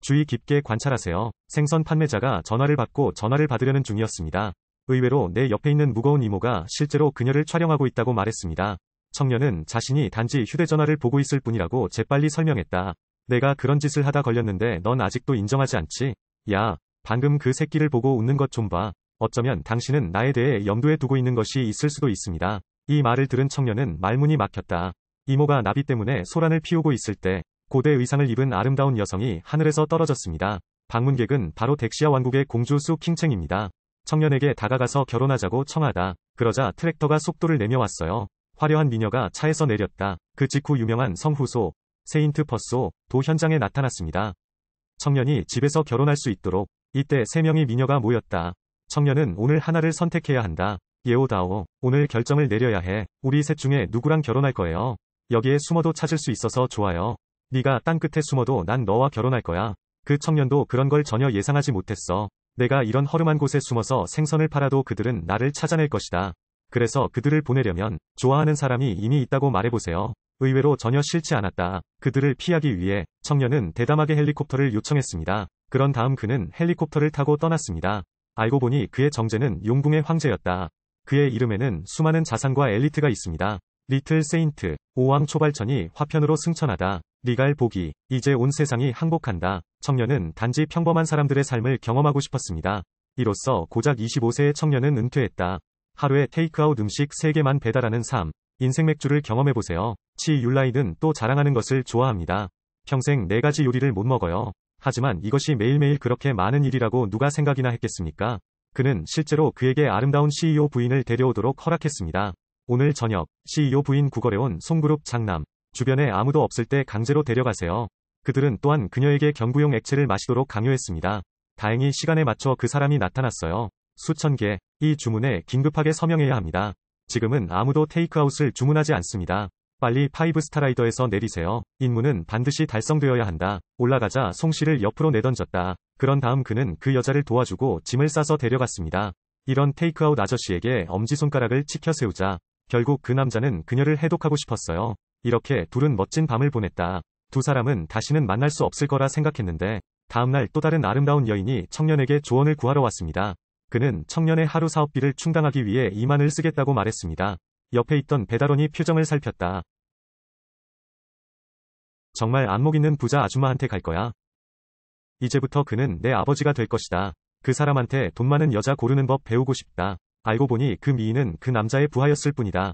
주의 깊게 관찰하세요. 생선 판매자가 전화를 받고 전화를 받으려는 중이었습니다. 의외로 내 옆에 있는 무거운 이모가 실제로 그녀를 촬영하고 있다고 말했습니다. 청년은 자신이 단지 휴대전화를 보고 있을 뿐이라고 재빨리 설명했다. 내가 그런 짓을 하다 걸렸는데 넌 아직도 인정하지 않지? 야, 방금 그 새끼를 보고 웃는 것 좀 봐. 어쩌면 당신은 나에 대해 염두에 두고 있는 것이 있을 수도 있습니다. 이 말을 들은 청년은 말문이 막혔다. 이모가 나비 때문에 소란을 피우고 있을 때 고대 의상을 입은 아름다운 여성이 하늘에서 떨어졌습니다. 방문객은 바로 덱시아 왕국의 공주 수 킹챙입니다. 청년에게 다가가서 결혼하자고 청하다. 그러자 트랙터가 속도를 내며 왔어요. 화려한 미녀가 차에서 내렸다. 그 직후 유명한 성후소 세인트 퍼소 도 현장에 나타났습니다. 청년이 집에서 결혼할 수 있도록 이때 3명의 미녀가 모였다. 청년은 오늘 하나를 선택해야 한다. 예오다오, 오늘 결정을 내려야 해. 우리 셋 중에 누구랑 결혼할 거예요? 여기에 숨어도 찾을 수 있어서 좋아요. 네가 땅끝에 숨어도 난 너와 결혼할 거야. 그 청년도 그런 걸 전혀 예상하지 못했어. 내가 이런 허름한 곳에 숨어서 생선을 팔아도 그들은 나를 찾아낼 것이다. 그래서 그들을 보내려면 좋아하는 사람이 이미 있다고 말해보세요. 의외로 전혀 싫지 않았다. 그들을 피하기 위해 청년은 대담하게 헬리콥터를 요청했습니다. 그런 다음 그는 헬리콥터를 타고 떠났습니다. 알고 보니 그의 정체는 용궁의 황제였다. 그의 이름에는 수많은 자산과 엘리트가 있습니다. 리틀 세인트, 오왕 초발천이 화편으로 승천하다. 리갈 보기, 이제 온 세상이 항복한다. 청년은 단지 평범한 사람들의 삶을 경험하고 싶었습니다. 이로써 고작 25세의 청년은 은퇴했다. 하루에 테이크아웃 음식 3개만 배달하는 삶. 인생 맥주를 경험해보세요. 치 율라이는 또 자랑하는 것을 좋아합니다. 평생 4가지 요리를 못 먹어요. 하지만 이것이 매일매일 그렇게 많은 일이라고 누가 생각이나 했겠습니까? 그는 실제로 그에게 아름다운 CEO 부인을 데려오도록 허락했습니다. 오늘 저녁, CEO 부인 구걸해 온 송그룹 장남. 주변에 아무도 없을 때 강제로 데려가세요. 그들은 또한 그녀에게 경구용 액체를 마시도록 강요했습니다. 다행히 시간에 맞춰 그 사람이 나타났어요. 수천 개. 이 주문에 긴급하게 서명해야 합니다. 지금은 아무도 테이크아웃을 주문하지 않습니다. 빨리 5스타 라이더에서 내리세요. 임무는 반드시 달성되어야 한다. 올라가자 송씨를 옆으로 내던졌다. 그런 다음 그는 그 여자를 도와주고 짐을 싸서 데려갔습니다. 이런 테이크아웃 아저씨에게 엄지손가락을 치켜 세우자. 결국 그 남자는 그녀를 해독하고 싶었어요. 이렇게 둘은 멋진 밤을 보냈다. 두 사람은 다시는 만날 수 없을 거라 생각했는데 다음날 또 다른 아름다운 여인이 청년에게 조언을 구하러 왔습니다. 그는 청년의 하루 사업비를 충당하기 위해 2만을 쓰겠다고 말했습니다. 옆에 있던 배달원이 표정을 살폈다. 정말 안목 있는 부자 아줌마한테 갈 거야. 이제부터 그는 내 아버지가 될 것이다. 그 사람한테 돈 많은 여자 고르는 법 배우고 싶다. 알고 보니 그 미인은 그 남자의 부하였을 뿐이다.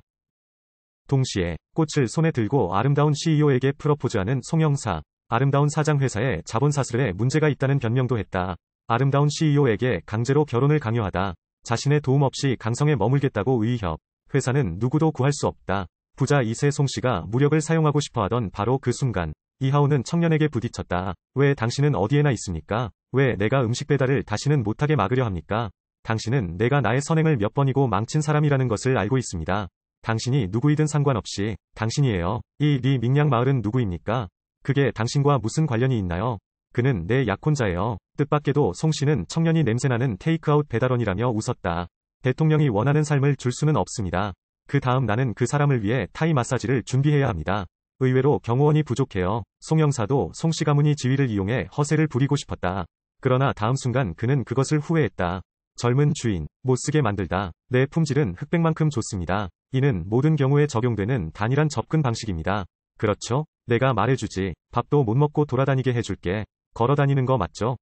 동시에 꽃을 손에 들고 아름다운 CEO에게 프러포즈하는 송영사. 아름다운 사장 회사에 자본 사슬에 문제가 있다는 변명도 했다. 아름다운 CEO에게 강제로 결혼을 강요하다. 자신의 도움 없이 강성에 머물겠다고 의협. 회사는 누구도 구할 수 없다. 부자 2세 송씨가 무력을 사용하고 싶어하던 바로 그 순간 이하오는 청년에게 부딪혔다. 왜 당신은 어디에나 있습니까? 왜 내가 음식 배달을 다시는 못하게 막으려 합니까? 당신은 내가 나의 선행을 몇 번이고 망친 사람이라는 것을 알고 있습니다. 당신이 누구이든 상관없이 당신이에요. 이 리 밍량 마을은 누구입니까? 그게 당신과 무슨 관련이 있나요? 그는 내 약혼자예요. 뜻밖에도 송씨는 청년이 냄새나는 테이크아웃 배달원이라며 웃었다. 대통령이 원하는 삶을 줄 수는 없습니다. 그 다음 나는 그 사람을 위해 타이 마사지를 준비해야 합니다. 의외로 경호원이 부족해요. 송영사도 송씨 가문이 지위를 이용해 허세를 부리고 싶었다. 그러나 다음 순간 그는 그것을 후회했다. 젊은 주인, 못쓰게 만들다. 내 품질은 흑백만큼 좋습니다. 이는 모든 경우에 적용되는 단일한 접근 방식입니다. 그렇죠? 내가 말해주지. 밥도 못 먹고 돌아다니게 해줄게. 걸어다니는 거 맞죠?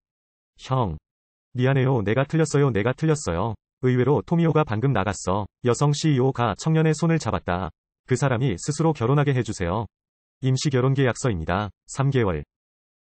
형. 미안해요. 내가 틀렸어요. 내가 틀렸어요. 의외로 토미오가 방금 나갔어. 여성 CEO가 청년의 손을 잡았다. 그 사람이 스스로 결혼하게 해주세요. 임시 결혼 계약서입니다. 3개월.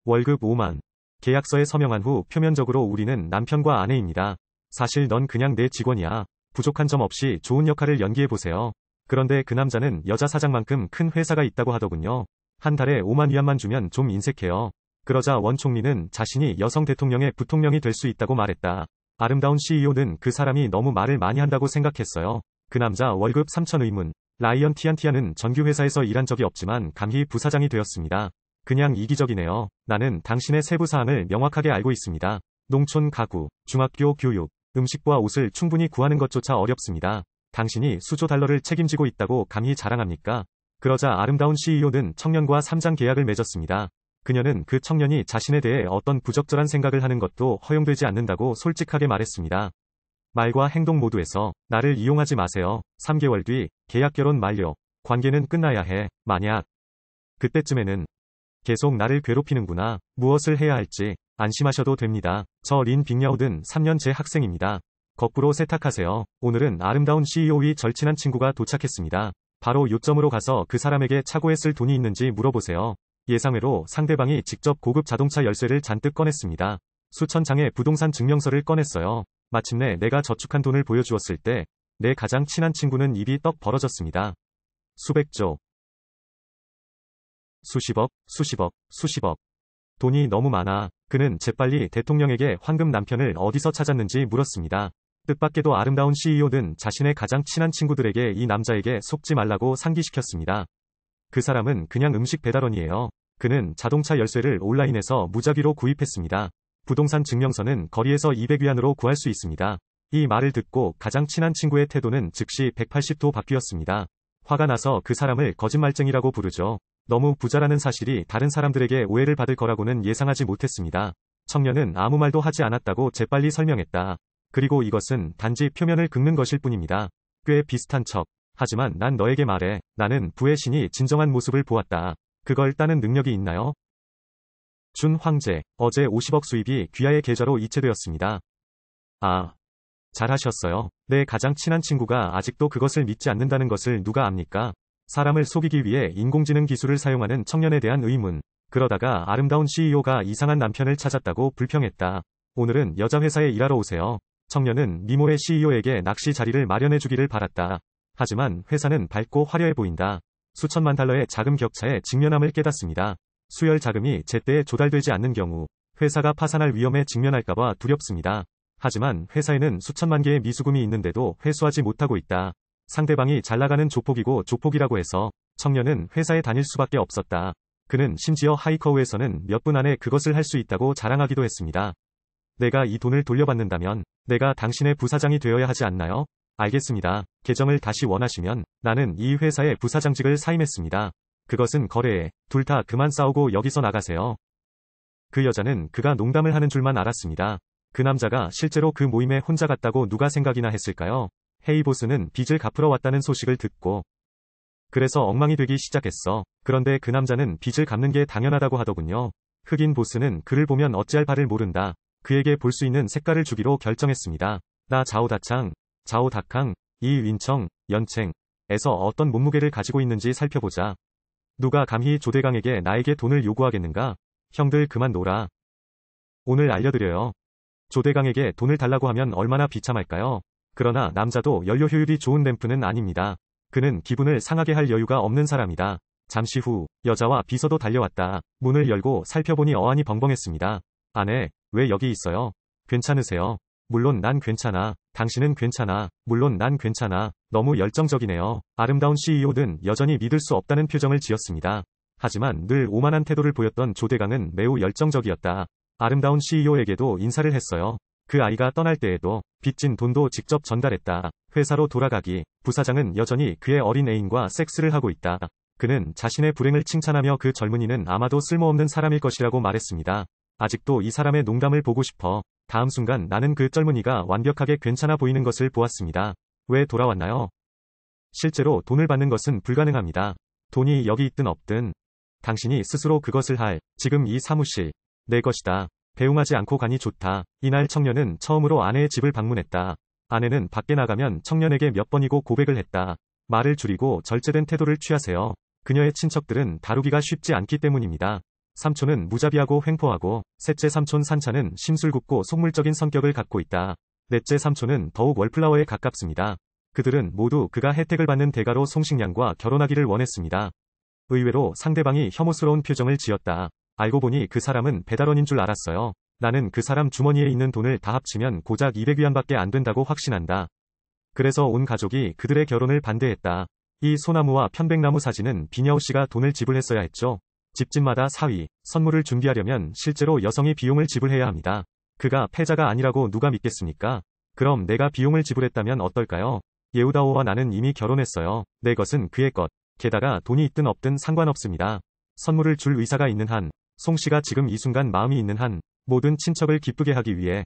월급 5만. 계약서에 서명한 후 표면적으로 우리는 남편과 아내입니다. 사실 넌 그냥 내 직원이야. 부족한 점 없이 좋은 역할을 연기해보세요. 그런데 그 남자는 여자 사장만큼 큰 회사가 있다고 하더군요. 한 달에 5만 위안만 주면 좀 인색해요. 그러자 원 총리는 자신이 여성 대통령의 부통령이 될 수 있다고 말했다. 아름다운 CEO는 그 사람이 너무 말을 많이 한다고 생각했어요. 그 남자 월급 3천 의문. 라이언 티안티아는 정규회사에서 일한 적이 없지만 감히 부사장이 되었습니다. 그냥 이기적이네요. 나는 당신의 세부 사항을 명확하게 알고 있습니다. 농촌 가구, 중학교 교육, 음식과 옷을 충분히 구하는 것조차 어렵습니다. 당신이 수조 달러를 책임지고 있다고 감히 자랑합니까? 그러자 아름다운 CEO는 청년과 3장 계약을 맺었습니다. 그녀는 그 청년이 자신에 대해 어떤 부적절한 생각을 하는 것도 허용되지 않는다고 솔직하게 말했습니다. 말과 행동 모두에서 나를 이용하지 마세요. 3개월 뒤 계약 결혼 만료. 관계는 끝나야 해. 만약 그때쯤에는 계속 나를 괴롭히는구나. 무엇을 해야 할지 안심하셔도 됩니다. 저 린 빅야오든 3년제 학생입니다. 거꾸로 세탁하세요. 오늘은 아름다운 CEO의 절친한 친구가 도착했습니다. 바로 요점으로 가서 그 사람에게 차고에 쓸 돈이 있는지 물어보세요. 예상외로 상대방이 직접 고급 자동차 열쇠를 잔뜩 꺼냈습니다. 수천 장의 부동산 증명서를 꺼냈어요. 마침내 내가 저축한 돈을 보여주었을 때 내 가장 친한 친구는 입이 떡 벌어졌습니다. 수백조, 수십억, 수십억, 수십억. 돈이 너무 많아. 그는 재빨리 대통령에게 황금 남편을 어디서 찾았는지 물었습니다. 뜻밖에도 아름다운 CEO는 자신의 가장 친한 친구들에게 이 남자에게 속지 말라고 상기시켰습니다. 그 사람은 그냥 음식 배달원이에요. 그는 자동차 열쇠를 온라인에서 무작위로 구입했습니다. 부동산 증명서는 거리에서 200위안으로 구할 수 있습니다. 이 말을 듣고 가장 친한 친구의 태도는 즉시 180도 바뀌었습니다. 화가 나서 그 사람을 거짓말쟁이라고 부르죠. 너무 부자라는 사실이 다른 사람들에게 오해를 받을 거라고는 예상하지 못했습니다. 청년은 아무 말도 하지 않았다고 재빨리 설명했다. 그리고 이것은 단지 표면을 긁는 것일 뿐입니다. 꽤 비슷한 척. 하지만 난 너에게 말해. 나는 부의 신이 진정한 모습을 보았다. 그걸 따는 능력이 있나요? 준 황제. 어제 50억 수입이 귀하의 계좌로 이체되었습니다. 아. 잘하셨어요. 내 가장 친한 친구가 아직도 그것을 믿지 않는다는 것을 누가 압니까? 사람을 속이기 위해 인공지능 기술을 사용하는 청년에 대한 의문. 그러다가 아름다운 CEO가 이상한 남편을 찾았다고 불평했다. 오늘은 여자 회사에 일하러 오세요. 청년은 미모의 CEO에게 낚시 자리를 마련해 주기를 바랐다. 하지만 회사는 밝고 화려해 보인다. 수천만 달러의 자금 격차에 직면함을 깨닫습니다. 수혈 자금이 제때에 조달되지 않는 경우 회사가 파산할 위험에 직면할까봐 두렵습니다. 하지만 회사에는 수천만 개의 미수금이 있는데도 회수하지 못하고 있다. 상대방이 잘나가는 조폭이고 조폭이라고 해서 청년은 회사에 다닐 수밖에 없었다. 그는 심지어 하이커우에서는 몇 분 안에 그것을 할 수 있다고 자랑하기도 했습니다. 내가 이 돈을 돌려받는다면 내가 당신의 부사장이 되어야 하지 않나요? 알겠습니다. 계정을 다시 원하시면 나는 이 회사의 부사장직을 사임했습니다. 그것은 거래에 둘 다 그만 싸우고 여기서 나가세요. 그 여자는 그가 농담을 하는 줄만 알았습니다. 그 남자가 실제로 그 모임에 혼자 갔다고 누가 생각이나 했을까요? 헤이 보스는 빚을 갚으러 왔다는 소식을 듣고 그래서 엉망이 되기 시작했어. 그런데 그 남자는 빚을 갚는 게 당연하다고 하더군요. 흑인 보스는 그를 보면 어찌할 바를 모른다. 그에게 볼 수 있는 색깔을 주기로 결정했습니다. 나 자오다창, 자오다캉, 이윈청, 연챙에서 어떤 몸무게를 가지고 있는지 살펴보자. 누가 감히 조대강에게 나에게 돈을 요구하겠는가? 형들 그만 놀아. 오늘 알려드려요. 조대강에게 돈을 달라고 하면 얼마나 비참할까요? 그러나 남자도 연료 효율이 좋은 램프는 아닙니다. 그는 기분을 상하게 할 여유가 없는 사람이다. 잠시 후 여자와 비서도 달려왔다. 문을 열고 살펴보니 어안이 벙벙했습니다. 아내, 왜 여기 있어요? 괜찮으세요? 물론 난 괜찮아. 당신은 괜찮아. 물론 난 괜찮아. 너무 열정적이네요. 아름다운 CEO는 여전히 믿을 수 없다는 표정을 지었습니다. 하지만 늘 오만한 태도를 보였던 조대강은 매우 열정적이었다. 아름다운 CEO에게도 인사를 했어요. 그 아이가 떠날 때에도 빚진 돈도 직접 전달했다. 회사로 돌아가기. 부사장은 여전히 그의 어린 애인과 섹스를 하고 있다. 그는 자신의 불행을 칭찬하며 그 젊은이는 아마도 쓸모없는 사람일 것이라고 말했습니다. 아직도 이 사람의 농담을 보고 싶어. 다음 순간 나는 그 젊은이가 완벽하게 괜찮아 보이는 것을 보았습니다. 왜 돌아왔나요? 실제로 돈을 받는 것은 불가능합니다. 돈이 여기 있든 없든 당신이 스스로 그것을 할. 지금 이 사무실 내 것이다. 배웅하지 않고 가니 좋다. 이날 청년은 처음으로 아내의 집을 방문했다. 아내는 밖에 나가면 청년에게 몇 번이고 고백을 했다. 말을 줄이고 절제된 태도를 취하세요. 그녀의 친척들은 다루기가 쉽지 않기 때문입니다. 삼촌은 무자비하고 횡포하고, 셋째 삼촌 산차는 심술궂고 속물적인 성격을 갖고 있다. 넷째 삼촌은 더욱 월플라워에 가깝습니다. 그들은 모두 그가 혜택을 받는 대가로 송식량과 결혼하기를 원했습니다. 의외로 상대방이 혐오스러운 표정을 지었다. 알고 보니 그 사람은 배달원인 줄 알았어요. 나는 그 사람 주머니에 있는 돈을 다 합치면 고작 200위안밖에 안 된다고 확신한다. 그래서 온 가족이 그들의 결혼을 반대했다. 이 소나무와 편백나무 사진은 빈야오 씨가 돈을 지불했어야 했죠. 집집마다 사위, 선물을 준비하려면 실제로 여성이 비용을 지불해야 합니다. 그가 패자가 아니라고 누가 믿겠습니까? 그럼 내가 비용을 지불했다면 어떨까요? 예우다오와 나는 이미 결혼했어요. 내 것은 그의 것. 게다가 돈이 있든 없든 상관없습니다. 선물을 줄 의사가 있는 한 송 씨가 지금 이 순간 마음이 있는 한 모든 친척을 기쁘게 하기 위해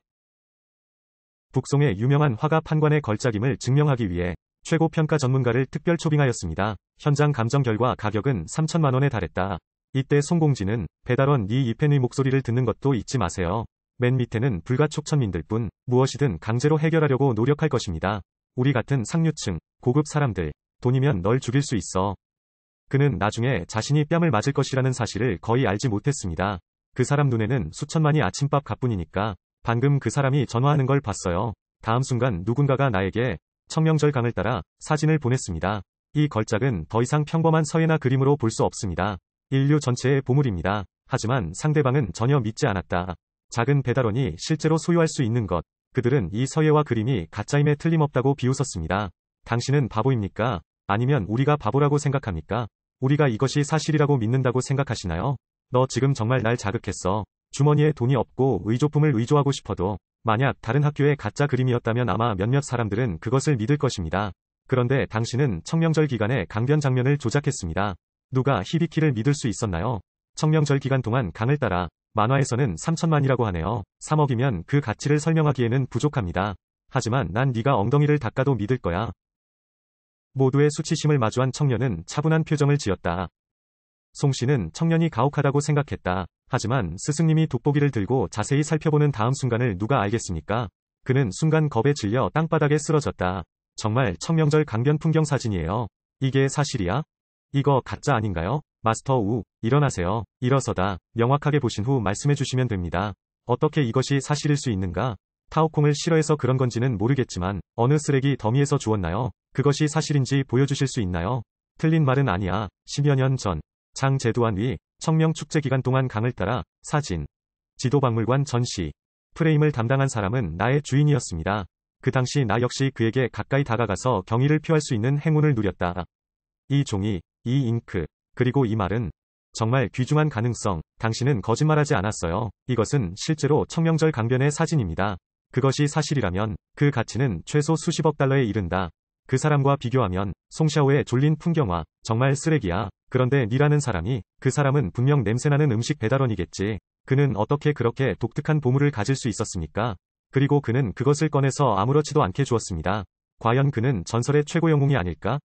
북송의 유명한 화가 판관의 걸작임을 증명하기 위해 최고 평가 전문가를 특별 초빙하였습니다. 현장 감정 결과 가격은 3천만 원에 달했다. 이때 송공진은 배달원 니 이펜의 목소리를 듣는 것도 잊지 마세요. 맨 밑에는 불가촉천민들 뿐 무엇이든 강제로 해결하려고 노력할 것입니다. 우리 같은 상류층, 고급 사람들, 돈이면 널 죽일 수 있어. 그는 나중에 자신이 뺨을 맞을 것이라는 사실을 거의 알지 못했습니다. 그 사람 눈에는 수천만이 아침밥 값뿐이니까. 방금 그 사람이 전화하는 걸 봤어요. 다음 순간 누군가가 나에게 청명절 강을 따라 사진을 보냈습니다. 이 걸작은 더 이상 평범한 서예나 그림으로 볼 수 없습니다. 인류 전체의 보물입니다. 하지만 상대방은 전혀 믿지 않았다. 작은 배달원이 실제로 소유할 수 있는 것. 그들은 이 서예와 그림이 가짜임에 틀림없다고 비웃었습니다. 당신은 바보입니까? 아니면 우리가 바보라고 생각합니까? 우리가 이것이 사실이라고 믿는다고 생각하시나요? 너 지금 정말 날 자극했어. 주머니에 돈이 없고 의조품을 의조하고 싶어도 만약 다른 학교의 가짜 그림이었다면 아마 몇몇 사람들은 그것을 믿을 것입니다. 그런데 당신은 청명절 기간에 강변 장면을 조작했습니다. 누가 히비키를 믿을 수 있었나요? 청명절 기간 동안 강을 따라 만화에서는 3천만이라고 하네요. 3억이면 그 가치를 설명하기에는 부족합니다. 하지만 난 네가 엉덩이를 닦아도 믿을 거야. 모두의 수치심을 마주한 청년은 차분한 표정을 지었다. 송 씨는 청년이 가혹하다고 생각했다. 하지만 스승님이 돋보기를 들고 자세히 살펴보는 다음 순간을 누가 알겠습니까? 그는 순간 겁에 질려 땅바닥에 쓰러졌다. 정말 청명절 강변 풍경 사진이에요. 이게 사실이야? 이거 가짜 아닌가요? 마스터 우, 일어나세요. 일어서다. 명확하게 보신 후 말씀해 주시면 됩니다. 어떻게 이것이 사실일 수 있는가? 타오콩을 싫어해서 그런 건지는 모르겠지만 어느 쓰레기 더미에서 주웠나요? 그것이 사실인지 보여주실 수 있나요? 틀린 말은 아니야. 10여 년 전 장제두환 위 청명 축제 기간 동안 강을 따라 사진, 지도박물관 전시, 프레임을 담당한 사람은 나의 주인이었습니다. 그 당시 나 역시 그에게 가까이 다가가서 경의를 표할 수 있는 행운을 누렸다. 이 종이, 이 잉크, 그리고 이 말은 정말 귀중한 가능성. 당신은 거짓말하지 않았어요. 이것은 실제로 청명절 강변의 사진입니다. 그것이 사실이라면 그 가치는 최소 수십억 달러에 이른다. 그 사람과 비교하면 송샤오의 졸린 풍경화 정말 쓰레기야. 그런데 니라는 사람이, 그 사람은 분명 냄새나는 음식 배달원이겠지. 그는 어떻게 그렇게 독특한 보물을 가질 수 있었습니까? 그리고 그는 그것을 꺼내서 아무렇지도 않게 주었습니다. 과연 그는 전설의 최고 영웅이 아닐까?